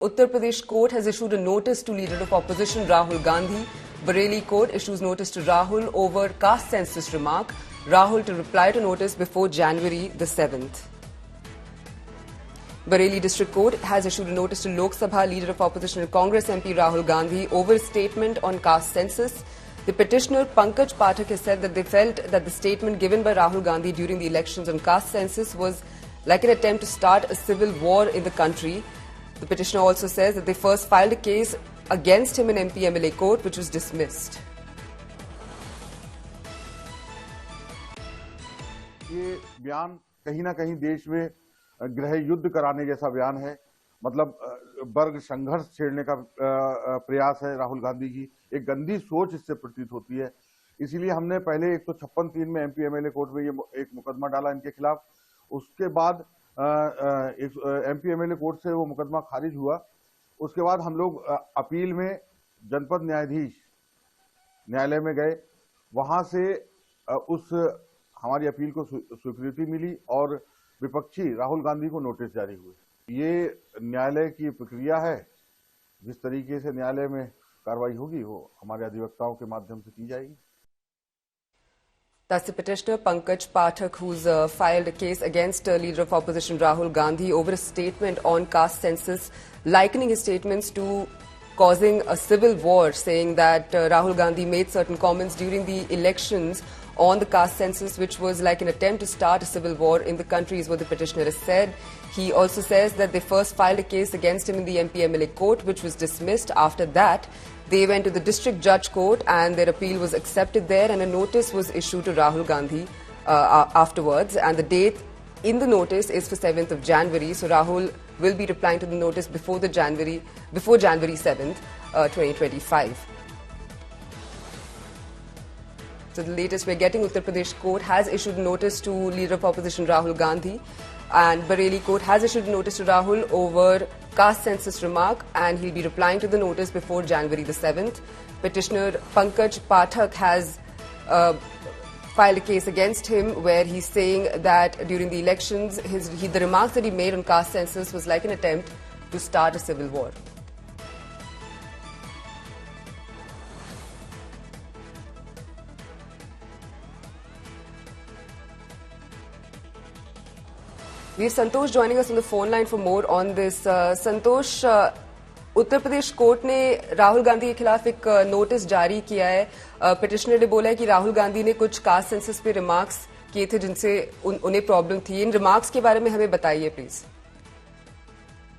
Uttar Pradesh court has issued a notice to leader of opposition Rahul Gandhi. Bareilly court issues notice to Rahul over caste census remark. Rahul to reply to notice before January the 7th. Bareilly district court has issued a notice to Lok Sabha leader of opposition Congress MP Rahul Gandhi over his statement on caste census. The petitioner Pankaj Pathak has said that they felt that the statement given by Rahul Gandhi during the elections on caste census was like an attempt to start a civil war in the country. The petitioner also says that they first filed a case against him in MP-MLA court, which was dismissed. ये बयान कहीं ना कहीं देश में गृह युद्ध कराने जैसा बयान है। मतलब वर्ग संघर्ष छेड़ने का प्रयास है राहुल गांधी की। एक गंदी सोच इससे प्रतीत होती है। इसीलिए हमने पहले 156(3) में MP-MLA कोर्ट में ये एक मुकदमा डाला इनके खिलाफ। उसके बाद MP-MLA कोर्ट से वो मुकदमा खारिज हुआ। उसके बाद हम लोग अपील में जनपद न्यायाधीश न्यायालय में गए। वहां से हमारी अपील को स्वीकृति मिली और विपक्षी राहुल गांधी को नोटिस जारी हुए। ये न्यायालय की प्रक्रिया है। जिस तरीके से न्यायालय में कार्रवाई होगी वो हमारे अधिवक्ताओं के माध्यम से की जाएगी। That's the petitioner Pankaj Pathak, who's filed a case against leader of opposition Rahul Gandhi over a statement on caste census, likening his statements to causing a civil war, saying that Rahul Gandhi made certain comments during the elections on the caste census, which was like an attempt to start a civil war in the country, is what the petitioner has said. He also says that they first filed a case against him in the MP-MLA court, which was dismissed. After that, they went to the district judge court and their appeal was accepted there, and a notice was issued to Rahul Gandhi afterwards. And the date in the notice is for 7th of January. So Rahul will be replying to the notice before January 7th, 2025. So the latest we're getting, Uttar Pradesh court has issued notice to leader of opposition Rahul Gandhi, and Bareilly court has issued notice to Rahul over caste census remark, and he'll be replying to the notice before January the 7th. Petitioner Pankaj Pathak has filed a case against him where he's saying that during the elections, the remarks that he made on caste census was like an attempt to start a civil war. We have Santosh joining us on the phone line for more on this. Santosh, Uttar Pradesh court ने राहुल गांधी के खिलाफ एक notice जारी किया है। Petitioner ने बोला है कि राहुल गांधी ने कुछ कास्ट सेंसस पे रिमार्क्स किए थे जिनसे उन्हें प्रॉब्लम थी। इन रिमार्क्स के बारे में हमें बताइए प्लीज।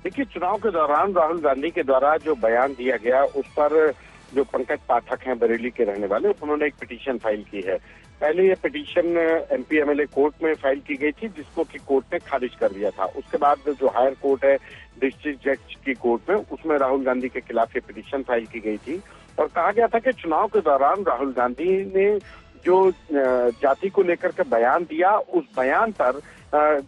देखिए, चुनाव के दौरान राहुल गांधी के द्वारा जो बयान दिया गया उस पर जो पंकज पाठक हैं बरेली के रहने वाले, उन्होंने एक पिटीशन फाइल की है। पहले ये पिटीशन MP-MLA कोर्ट में फाइल की गई थी, जिसको कि कोर्ट ने खारिज कर दिया था। उसके बाद जो हायर कोर्ट है डिस्ट्रिक्ट जज की कोर्ट में, उसमें राहुल गांधी के खिलाफ ये पिटीशन फाइल की गई थी और कहा गया था कि चुनाव के दौरान राहुल गांधी ने जो जाति को लेकर के बयान दिया, उस बयान पर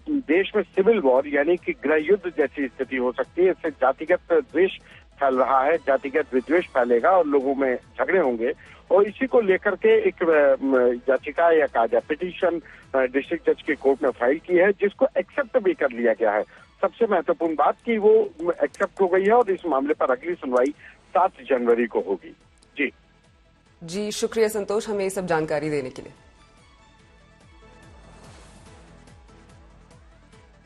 देश में सिविल वॉर यानी कि गृह युद्ध जैसी स्थिति हो सकती है। इससे जातिगत द्वेष फैल रहा है, जातिगत विद्वेष फैलेगा और लोगों में झगड़े होंगे, और इसी को लेकर के एक याचिका या कहा जाए पिटीशन डिस्ट्रिक्ट जज की कोर्ट में फाइल की है, जिसको एक्सेप्ट भी कर लिया गया है। सबसे महत्वपूर्ण बात कि वो एक्सेप्ट हो गई है और इस मामले पर अगली सुनवाई 7 जनवरी को होगी। जी शुक्रिया संतोष, हमें ये सब जानकारी देने के लिए।